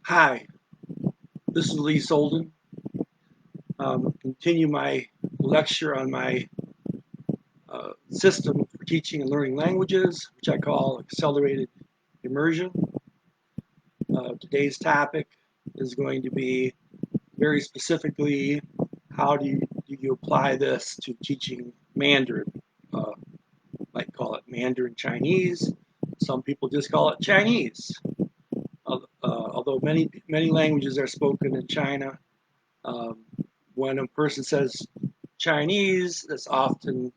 Hi, this is Lee Solden. Continue my lecture on my system for teaching and learning languages, which I call accelerated immersion. Today's topic is going to be very specifically how do you apply this to teaching Mandarin. Might call it Mandarin Chinese. Some people just call it Chinese. Although many languages are spoken in China, um, when a person says Chinese, that's often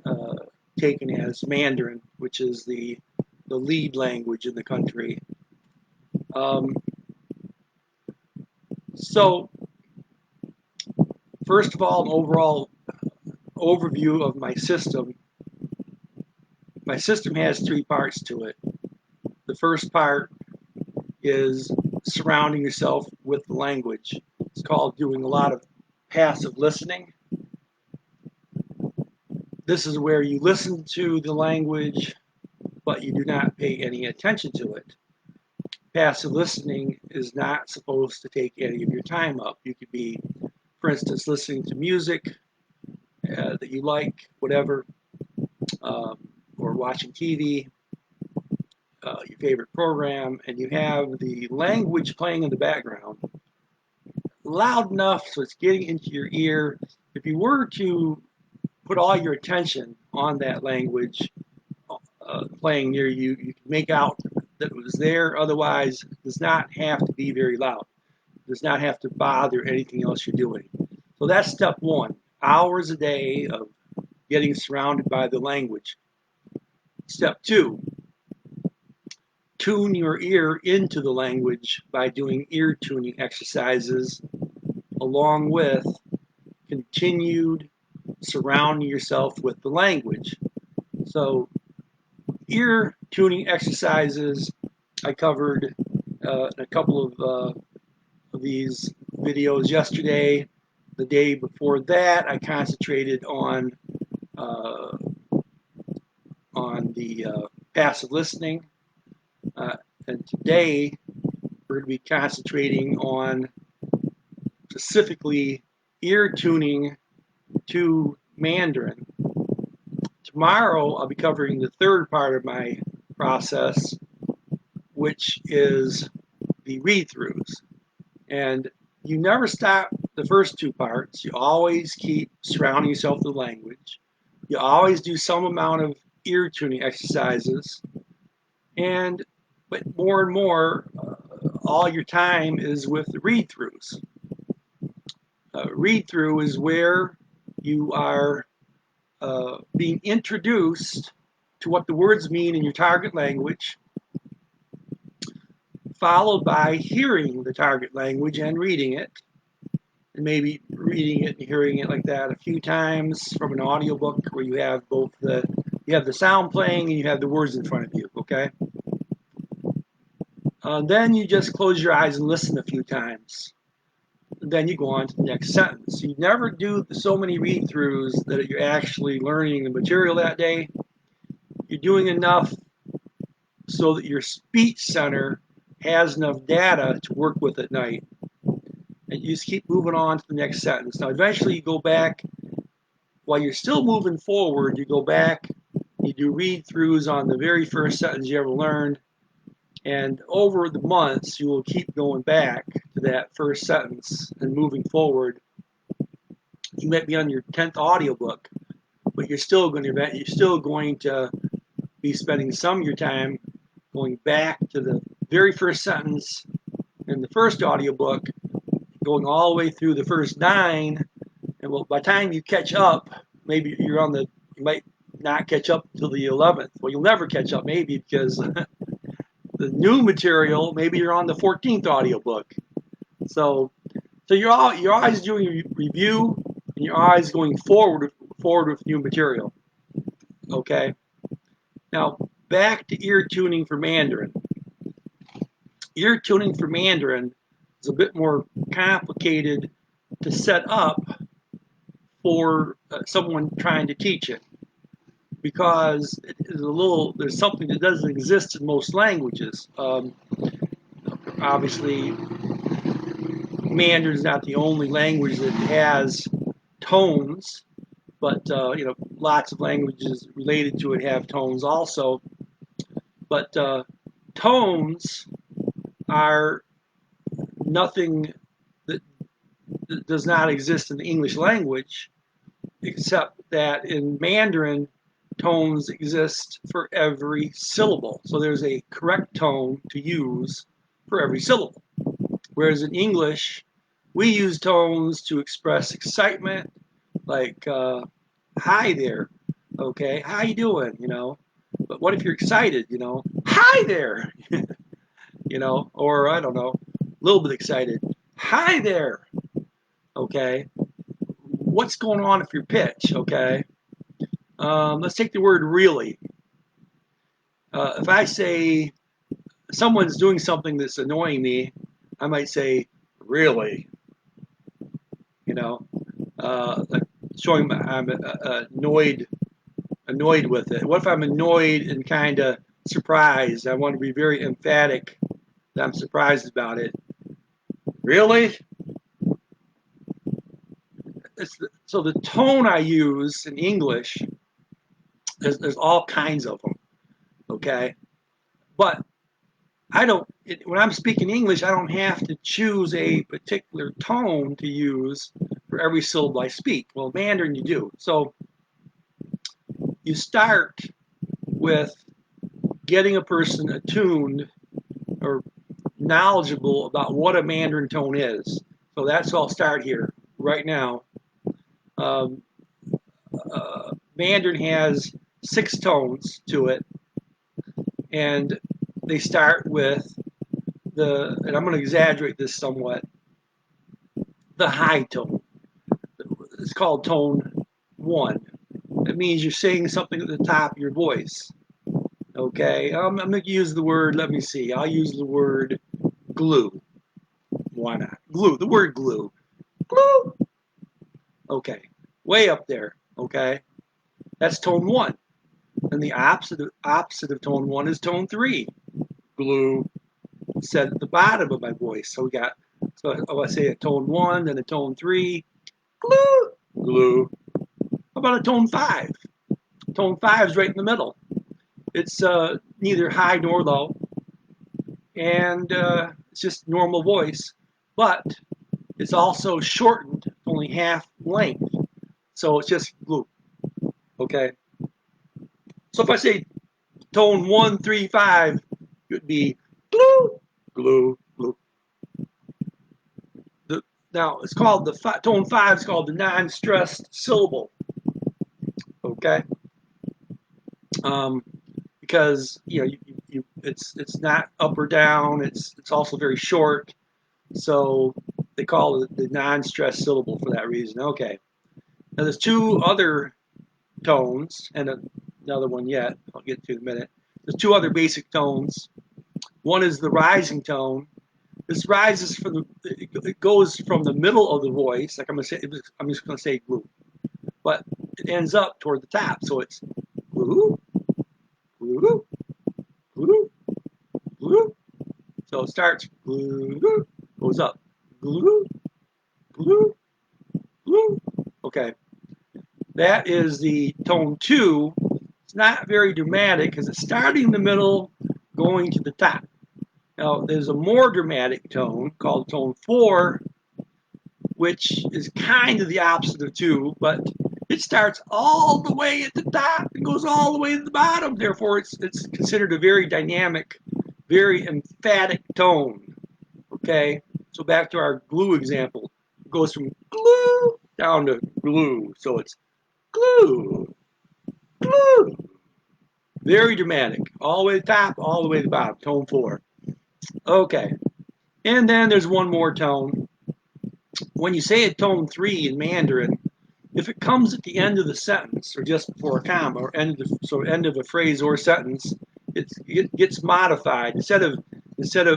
uh, taken as Mandarin, which is the lead language in the country. Um, so, first of all, an overall overview of my system. My system has three parts to it. The first part is surrounding yourself with the language. It's called doing a lot of passive listening. This is where you listen to the language, but you do not pay any attention to it. Passive listening is not supposed to take any of your time up. You could be, for instance, listening to music that you like, whatever, um, or watching TV, your favorite program, and you have the language playing in the background loud enough so it's getting into your ear. If you were to put all your attention on that language playing near you, you can make out that it was there. Otherwise, it does not have to be very loud. It does not have to bother anything else you're doing. So that's step one. Hours a day of getting surrounded by the language. Step two, tune your ear into the language by doing ear tuning exercises along with continued surrounding yourself with the language. So ear tuning exercises I covered a couple of these videos yesterday. The day before that, I concentrated uh, on the passive listening, and today we're going to be concentrating on specifically ear tuning to Mandarin. Tomorrow, I'll be covering the third part of my process, which is the read-throughs. And you never stop the first two parts. You always keep surrounding yourself with the language. You always do some amount of ear tuning exercises. But more and more, all your time is with the read-throughs. Read-through is where you are being introduced to what the words mean in your target language, followed by hearing the target language and reading it, and maybe reading it and hearing it like that a few times from an audiobook where you have the sound playing and you have the words in front of you, okay? Then you just close your eyes and listen a few times. Then you go on to the next sentence. You never do so many read-throughs that you're actually learning the material that day. You're doing enough so that your speech center has enough data to work with at night. And you just keep moving on to the next sentence. Now, eventually you go back, while you're still moving forward, you go back, you do read-throughs on the very first sentence you ever learned, and over the months, you will keep going back to that first sentence and moving forward. You might be on your 10th audiobook, but you're still going to be spending some of your time going back to the very first sentence in the first audiobook, going all the way through the first 9, and by the time you catch up, maybe you might not catch up until the 11th. Well, you'll never catch up, maybe, because the new material, maybe you're on the 14th audiobook. So you're always doing a review, and you're always going forward with new material. Okay. Now back to ear tuning for Mandarin. Ear tuning for Mandarin is a bit more complicated to set up for someone trying to teach it, because it is there's something that doesn't exist in most languages. obviously, Mandarin is not the only language that has tones, but lots of languages related to it have tones also. But tones are nothing that does not exist in the English language, except that in Mandarin, tones exist for every syllable. So there's a correct tone to use for every syllable. Whereas in English, we use tones to express excitement, like "Hi there," okay, "How you doing?" But what if you're excited? "Hi there," or I don't know, a little bit excited. "Hi there," okay. What's going on if you're pitch? Okay. Let's take the word "really." If I say someone's doing something that's annoying me, I might say "really," like showing I'm annoyed with it. What if I'm annoyed and kind of surprised? I want to be very emphatic that I'm surprised about it. "Really?" So the tone I use in English, there's all kinds of them, okay? But when I'm speaking English, I don't have to choose a particular tone to use for every syllable I speak. Well, Mandarin you do. So you start with getting a person attuned or knowledgeable about what a Mandarin tone is. So that's I'll start here right now. Mandarin has 6 tones to it, and they start with and I'm going to exaggerate this somewhat, the high tone. It's called tone 1. It means you're saying something at the top of your voice. Okay, I'm going to use the word, let me see, I'll use the word glue. Why not? Glue, the word glue. Glue. Okay, way up there, okay? That's tone 1. And the opposite of tone 1 is tone 3. Glue. Said at the bottom of my voice. So I say a tone 1, then a tone 3. Glue. Glue. How about a tone 5? Tone 5 is right in the middle. It's neither high nor low, and it's just normal voice, but it's also shortened, only half length, so it's just glue. Okay. So if I say tone 1, 3, 5, it would be glue, glue, glue. Now it's called tone 5 is called the non-stressed syllable. Okay. Because it's not up or down. It's also very short, so they call it the non-stressed syllable for that reason. Okay. Now there's 2 other tones and another one yet. I'll get to in a minute. There's 2 other basic tones. One is the rising tone. This rises it goes from the middle of the voice. Like I'm just gonna say glue, but it ends up toward the top, so it's glue, glue, glue, glue. So it starts glue, goes up, glue, glue, glue. Okay, that is the tone 2. It's not very dramatic because it's starting in the middle, going to the top. Now, there's a more dramatic tone called tone 4, which is kind of the opposite of 2, but it starts all the way at the top and goes all the way to the bottom. Therefore, it's considered a very dynamic, very emphatic tone. Okay, so back to our glue example. It goes from glue down to glue. So it's glue, glue. Very dramatic. All the way to the top, all the way to the bottom. Tone 4. Okay. And then there's one more tone. When you say a tone 3 in Mandarin, if it comes at the end of the sentence or just before a comma or end of a phrase or sentence, it gets modified. Instead of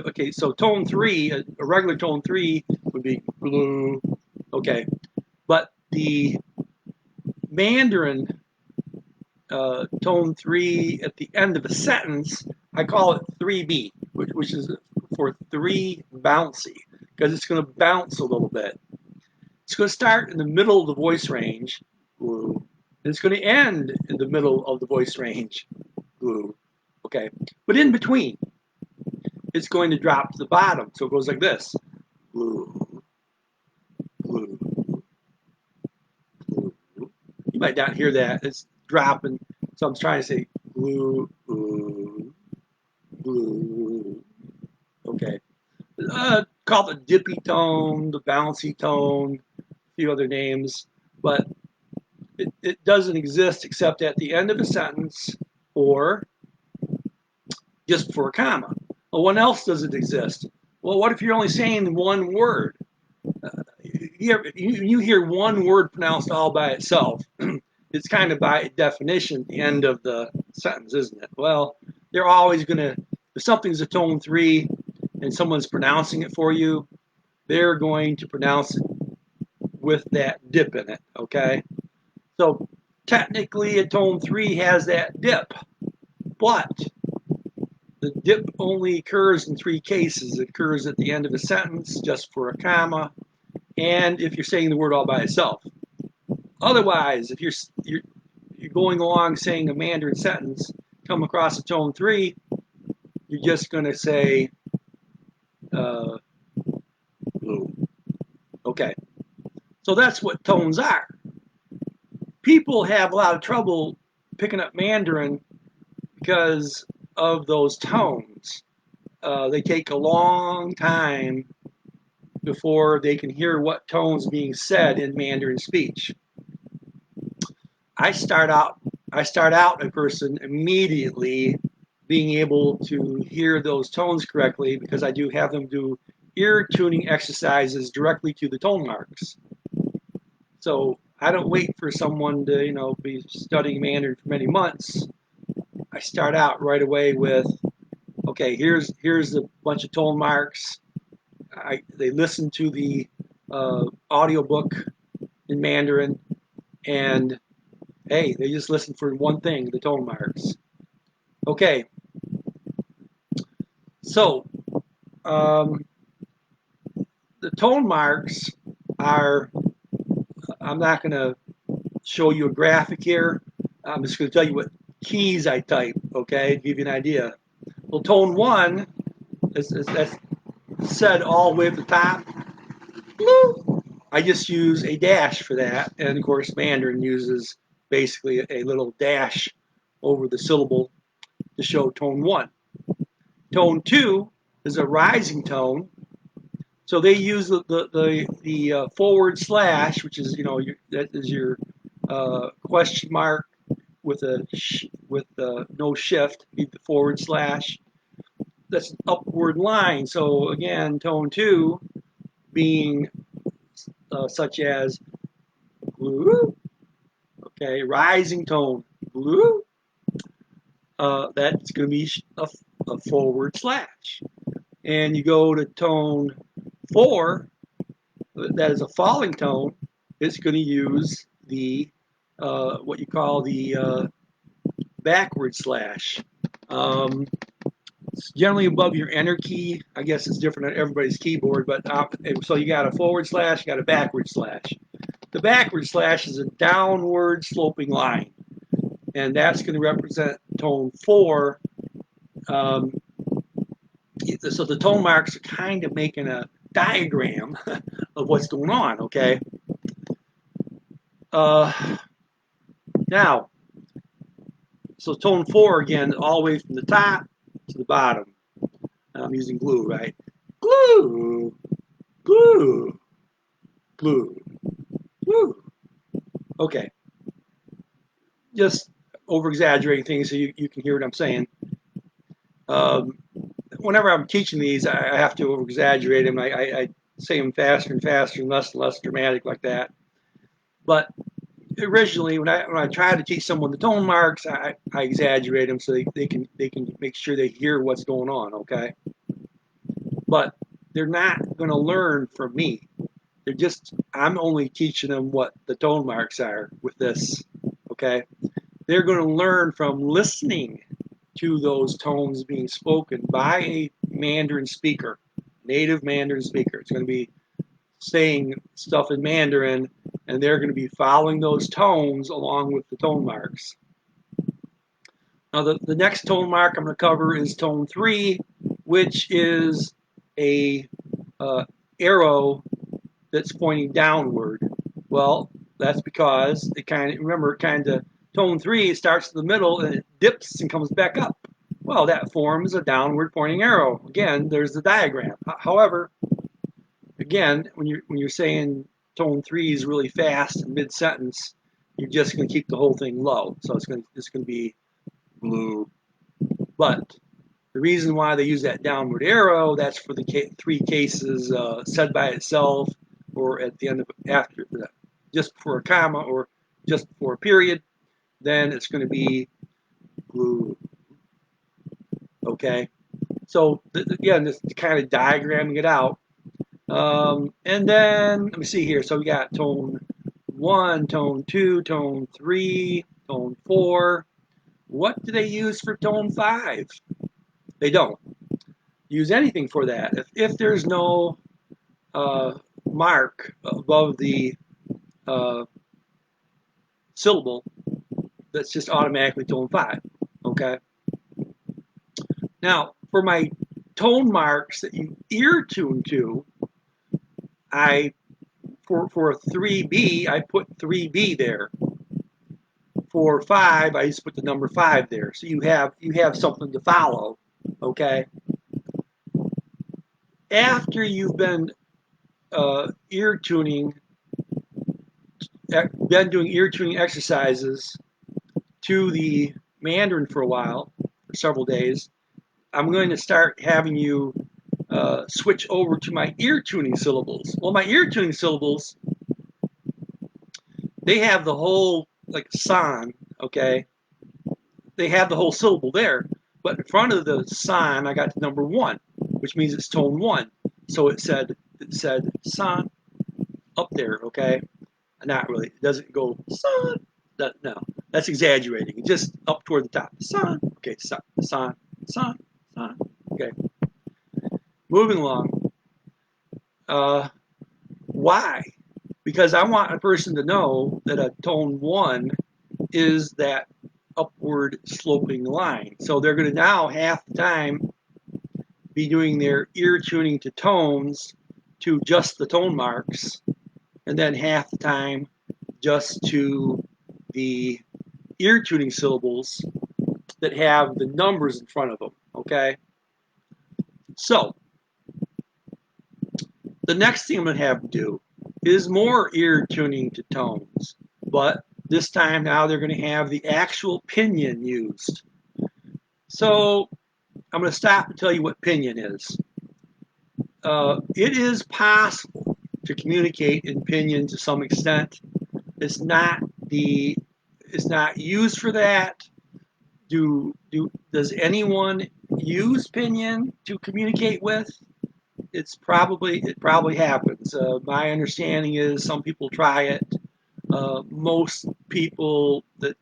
okay, so tone 3, a regular tone 3 would be glue. Okay. But the Mandarin tone 3 at the end of a sentence, I call it 3B, which is for 3 bouncy because it's going to bounce a little bit. It's going to start in the middle of the voice range, glue, and it's going to end in the middle of the voice range, glue. Okay, but in between, it's going to drop to the bottom, so it goes like this, glue, glue, glue. You might not hear that; it's dropping. So I'm trying to say glue, glue, glue. Okay. Called the dippy tone, the bouncy tone, a few other names, but it doesn't exist except at the end of a sentence or just before a comma. Well, when else does it exist? Well, what if you're only saying one word? You hear one word pronounced all by itself. It's kind of by definition the end of the sentence, isn't it? Well, they're always going to, if something's a tone 3 and someone's pronouncing it for you, they're going to pronounce it with that dip in it, okay? So technically a tone 3 has that dip, but the dip only occurs in 3 cases. It occurs at the end of a sentence, just for a comma, and if you're saying the word all by itself. Otherwise, if you're going along saying a Mandarin sentence, come across a tone 3, you're just going to say blue. Okay, so that's what tones are. People have a lot of trouble picking up Mandarin because of those tones. They take a long time before they can hear what tone's being said in Mandarin speech. I start out a person immediately being able to hear those tones correctly because I do have them do ear tuning exercises directly to the tone marks. So I don't wait for someone to, be studying Mandarin for many months. I start out right away with, okay, here's a bunch of tone marks. They listen to the audiobook in Mandarin, and hey, they just listen for one thing, the tone marks. Okay, so the tone marks are, I'm not going to show you a graphic here. I'm just going to tell you what keys I type, okay, to give you an idea. Well, tone 1, that's said all the way at the top. I just use a dash for that, and of course Mandarin uses basically a little dash over the syllable to show tone 1. Tone 2 is a rising tone, so they use the forward slash, which is that is your question mark with no shift, the forward slash. That's an upward line. So again, tone 2 being such as blue, okay, rising tone blue. That's going to be a forward slash. And you go to tone 4, that is a falling tone. It's going to use the what you call the backward slash. It's generally above your enter key. I guess it's different on everybody's keyboard, but so you got a forward slash, you got a backward slash. The backward slash is a downward sloping line, and that's going to represent tone 4. So the tone marks are kind of making a diagram of what's going on, okay? Now, so tone 4 again, all the way from the top to the bottom. I'm using glue, right? Glue, glue, glue, glue. Okay. Just over-exaggerating things so you can hear what I'm saying. Whenever I'm teaching these, I have to over-exaggerate them. I say them faster and faster and less dramatic like that. But originally, when I try to teach someone the tone marks, I exaggerate them so they can make sure they hear what's going on, okay? But they're not going to learn from me. I'm only teaching them what the tone marks are with this, okay? They're going to learn from listening to those tones being spoken by Mandarin speaker, native Mandarin speaker. It's going to be saying stuff in Mandarin, and they're going to be following those tones along with the tone marks. Now, the next tone mark I'm going to cover is tone 3, which is a arrow that's pointing downward. Well, that's because it kind of, tone 3, it starts in the middle and it dips and comes back up. Well, that forms a downward pointing arrow. Again, there's the diagram. However, again, when you're saying tone 3 is really fast in mid-sentence, you're just going to keep the whole thing low. So it's going to be blue. But the reason why they use that downward arrow, that's for the 3 cases said by itself, or at the end of after that, just before a comma or just before a period. Then it's going to be blue. Okay. So again, this is kind of diagramming it out. And then let me see here. So we got tone 1, tone 2, tone 3, tone 4. What do they use for tone 5? They don't use anything for that. If there's no mark above the syllable, that's just automatically tone 5. Okay. Now, for my tone marks that you ear tune to, for 3B, I put 3B there. For 5, I just put the number 5 there. So you have something to follow. Okay. After you've been ear tuning, been doing ear tuning exercises to the Mandarin for a while, for several days, I'm going to start having you switch over to my ear tuning syllables. Well, my ear tuning syllables, they have the whole, like san, okay? They have the whole syllable there. But in front of the san, I got the number 1, which means it's tone 1. So it said san up there, okay? Not really. It doesn't go san. No, that's exaggerating. It's just up toward the top. San. Okay, san, san, san, san. Okay. Moving along. Why? Because I want a person to know that a tone 1 is that upward sloping line. So they're going to now half the time be doing their ear tuning to tones to just the tone marks, and then half the time just to the ear tuning syllables that have the numbers in front of them. Okay? So the next thing I'm going to have to do is more ear tuning to tones, but this time now they're going to have the actual pinyin used. So I'm going to stop and tell you what pinyin is. It is possible to communicate in pinyin to some extent. It's not used for that. Does anyone use pinyin to communicate with? It probably happens. My understanding is some people try it. Most people that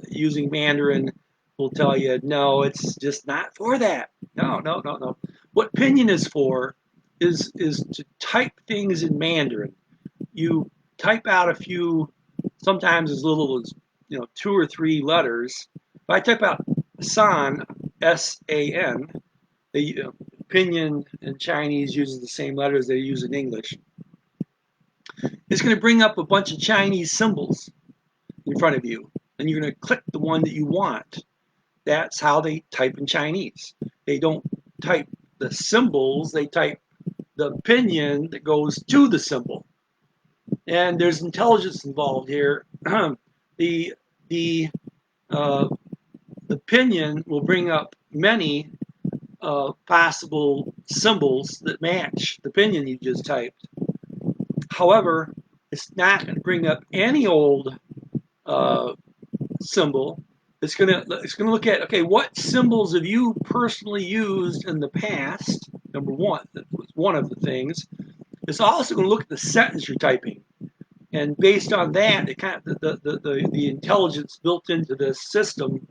using Mandarin will tell you, no, it's just not for that. No. What pinyin is for is to type things in Mandarin. You type out a few, sometimes as little as 2 or 3 letters. If I type out san, S-A-N, the pinyin in Chinese uses the same letters they use in English. It's going to bring up a bunch of Chinese symbols in front of you, and you're going to click the one that you want. That's how they type in Chinese. They don't type the symbols, they type the pinyin that goes to the symbol. And there's intelligence involved here. The pinyin will bring up many possible symbols that match the pinyin you just typed. However, it's not going to bring up any old symbol. It's going to look at, okay, what symbols have you personally used in the past? Number 1, that was one of the things. It's also going to look at the sentence you're typing, and based on that, it kind of the intelligence built into this system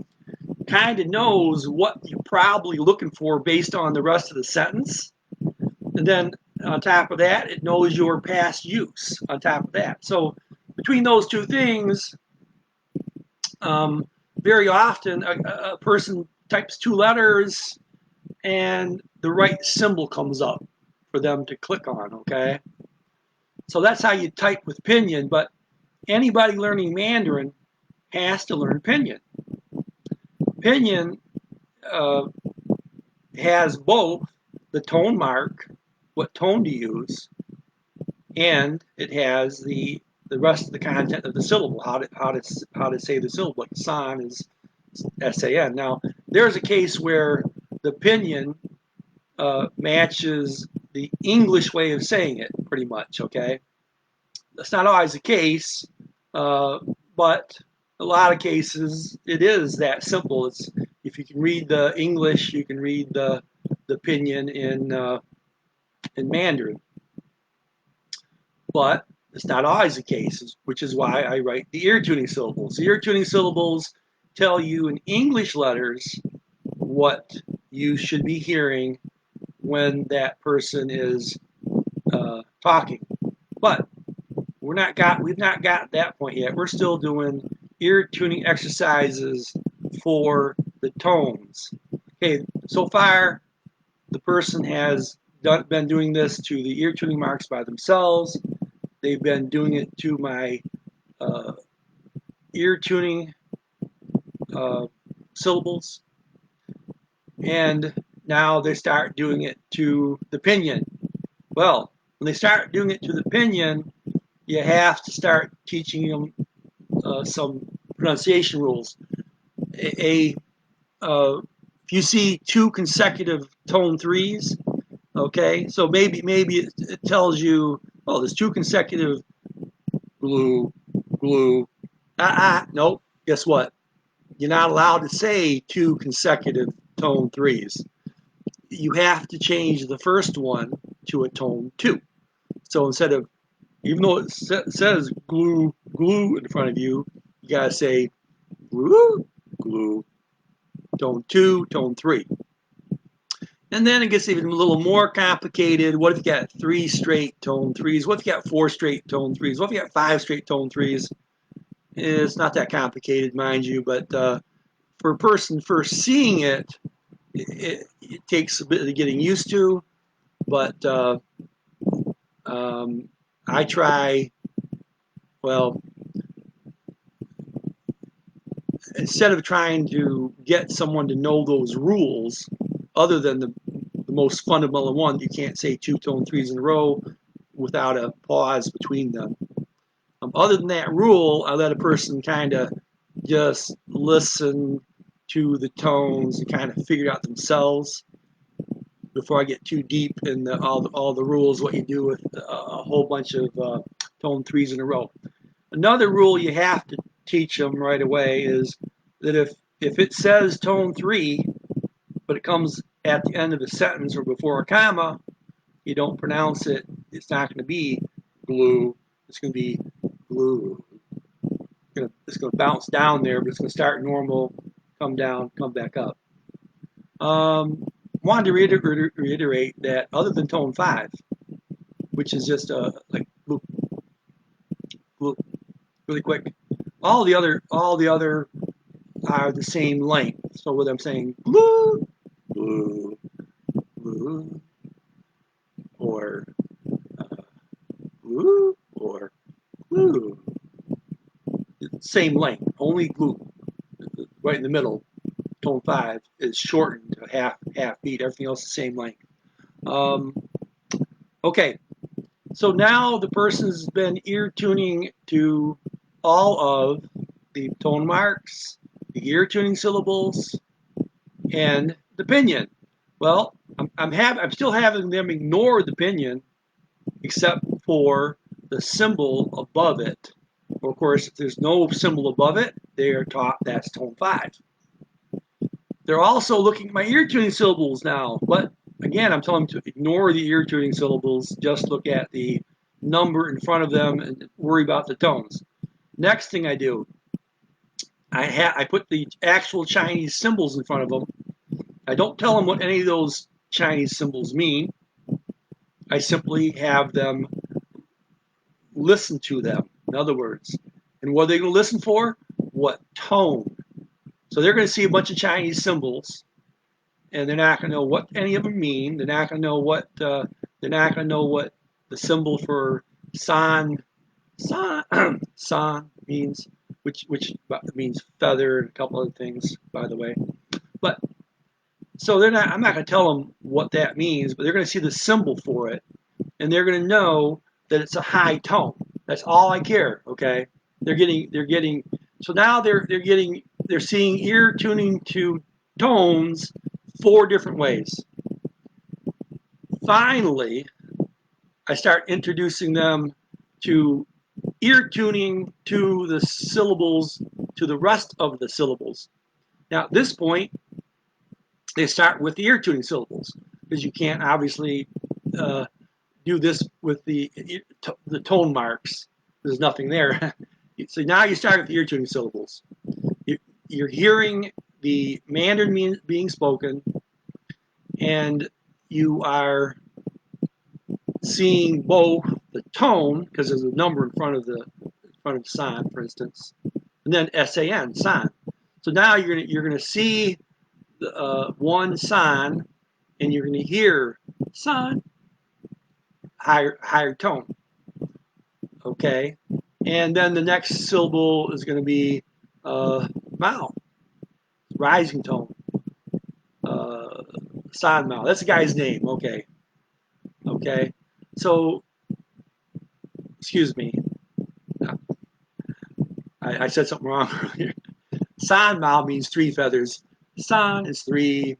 kind of knows what you're probably looking for based on the rest of the sentence. And then on top of that, it knows your past use on top of that. So between those two things, very often a person types two letters and the right symbol comes up for them to click on, okay? So that's how you type with Pinyin, but anybody learning Mandarin has to learn Pinyin. Pinyin has both the tone mark, what tone to use, and it has the rest of the content of the syllable, how to say the syllable. Like san is S-A-N. Now, there's a case where the Pinyin matches the English way of saying it, pretty much, okay? That's not always the case, but a lot of cases it is that simple. It's, if you can read the English, you can read the Pinyin in Mandarin. But it's not always the case, which is why I write the ear tuning syllables. The ear tuning syllables tell you in English letters what you should be hearing when that person is talking. But we've not got that point yet. We're still doing ear tuning exercises for the tones. Okay, so far the person has been doing this to the ear tuning marks by themselves. They've been doing it to my ear tuning syllables, and now they start doing it to the Pinyin. Well, when they start doing it to the Pinyin, you have to start teaching them some pronunciation rules. If you see two consecutive tone threes, okay, so maybe it tells you, oh, there's two consecutive glue, glue. Nope. Guess what? You're not allowed to say two consecutive tone threes. You have to change the first one to a tone two. So instead of, even though it says glue, glue in front of you, you gotta say glue, glue, tone two, tone three. And then it gets even a little more complicated. What if you got three straight tone threes? What if you got four straight tone threes? What if you got five straight tone threes? It's not that complicated, mind you, but for a person first seeing it, it takes a bit of getting used to. But I try, well, instead of trying to get someone to know those rules, other than the most fundamental one, you can't say two tone threes in a row without a pause between them. Other than that rule, I let a person kind of just listen to the tones and kind of figure it out themselves before I get too deep in all the rules, what you do with a whole bunch of tone threes in a row. Another rule you have to teach them right away is that if it says tone three, but it comes at the end of a sentence or before a comma, you don't pronounce it. It's not going to be glue. It's going to be glue. It's going to bounce down there, but it's going to start normal, come down, come back up. Wanted to reiterate that other than tone 5, which is just like bloop, bloop, really quick, all the other are the same length. So whether I'm saying blue, blue, blue, or blue, or blue, same length, only glue, right in the middle. Tone 5 is shortened to half beat. Everything else is the same length. Okay, so now the person's been ear tuning to all of the tone marks, the ear tuning syllables, and the Pinyin. Well, I'm still having them ignore the Pinyin, except for the symbol above it. Of course, if there's no symbol above it, they are taught that's tone 5. They're also looking at my ear tuning syllables now, but again, I'm telling them to ignore the ear tuning syllables, just look at the number in front of them and worry about the tones. Next thing I do, I put the actual Chinese symbols in front of them. I don't tell them what any of those Chinese symbols mean. I simply have them listen to them, in other words. And what are they going to listen for? What tone? So they're going to see a bunch of Chinese symbols, and they're not going to know what any of them mean. They're not going to know what the symbol for san san means, which means feather and a couple other things, by the way. But so they're not. I'm not going to tell them what that means, but they're going to see the symbol for it, and they're going to know that it's a high tone. That's all I care. Okay, they're getting. So now they're seeing ear tuning to tones 4 different ways. Finally, I start introducing them to ear tuning to the syllables, to the rest of the syllables. Now, at this point, they start with the ear tuning syllables, because you can't obviously do this with the tone marks. There's nothing there. So now you start with the ear tuning syllables. You're hearing the Mandarin being spoken, and you are seeing both the tone, because there's a number in front of the san, for instance, and then san, san. So now you're gonna see the, one san, and you're gonna hear san, higher tone. Okay, and then the next syllable is going to be mao, rising tone. San Mao. That's the guy's name. Okay. Okay. So, excuse me. I said something wrong earlier. San Mao means 3 feathers. San is 3.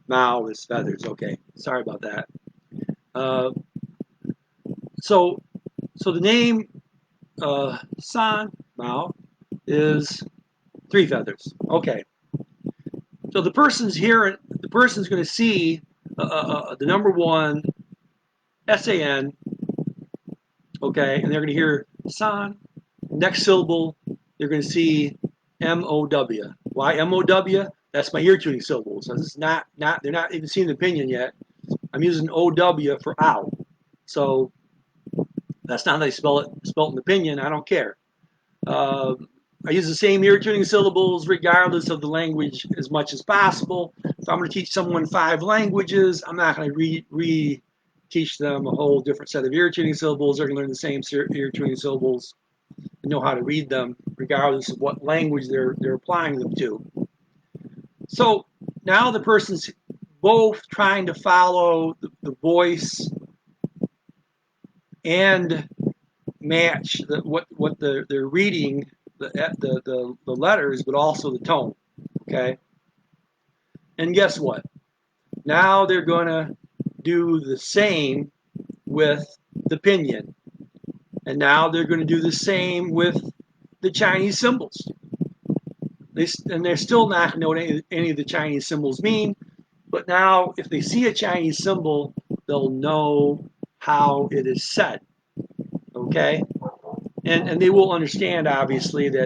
Mao is feathers. Okay. Sorry about that. So the name San Mao is 3 feathers. Okay. So the person's going to see the number 1 san. Okay, and they're going to hear san. Next syllable, they're going to see MOW. Why MOW? That's my ear tuning syllable. So this is not they're not even seeing the opinion yet. I'm using OW for ow. So that's not how they spell it in the opinion. I don't care. I use the same ear tuning syllables regardless of the language as much as possible. If I'm going to teach someone 5 languages, I'm not going to teach them a whole different set of ear tuning syllables. They're going to learn the same ear tuning syllables and know how to read them regardless of what language they're applying them to. So now the person's both trying to follow the voice and match what they're reading, the letters, but also the tone. Okay. And guess what? Now they're going to do the same with the pinyin. And now they're going to do the same with the Chinese symbols. They're still not going to know what any of the Chinese symbols mean. But now if they see a Chinese symbol, they'll know how it is said. Okay? And they will understand, obviously, that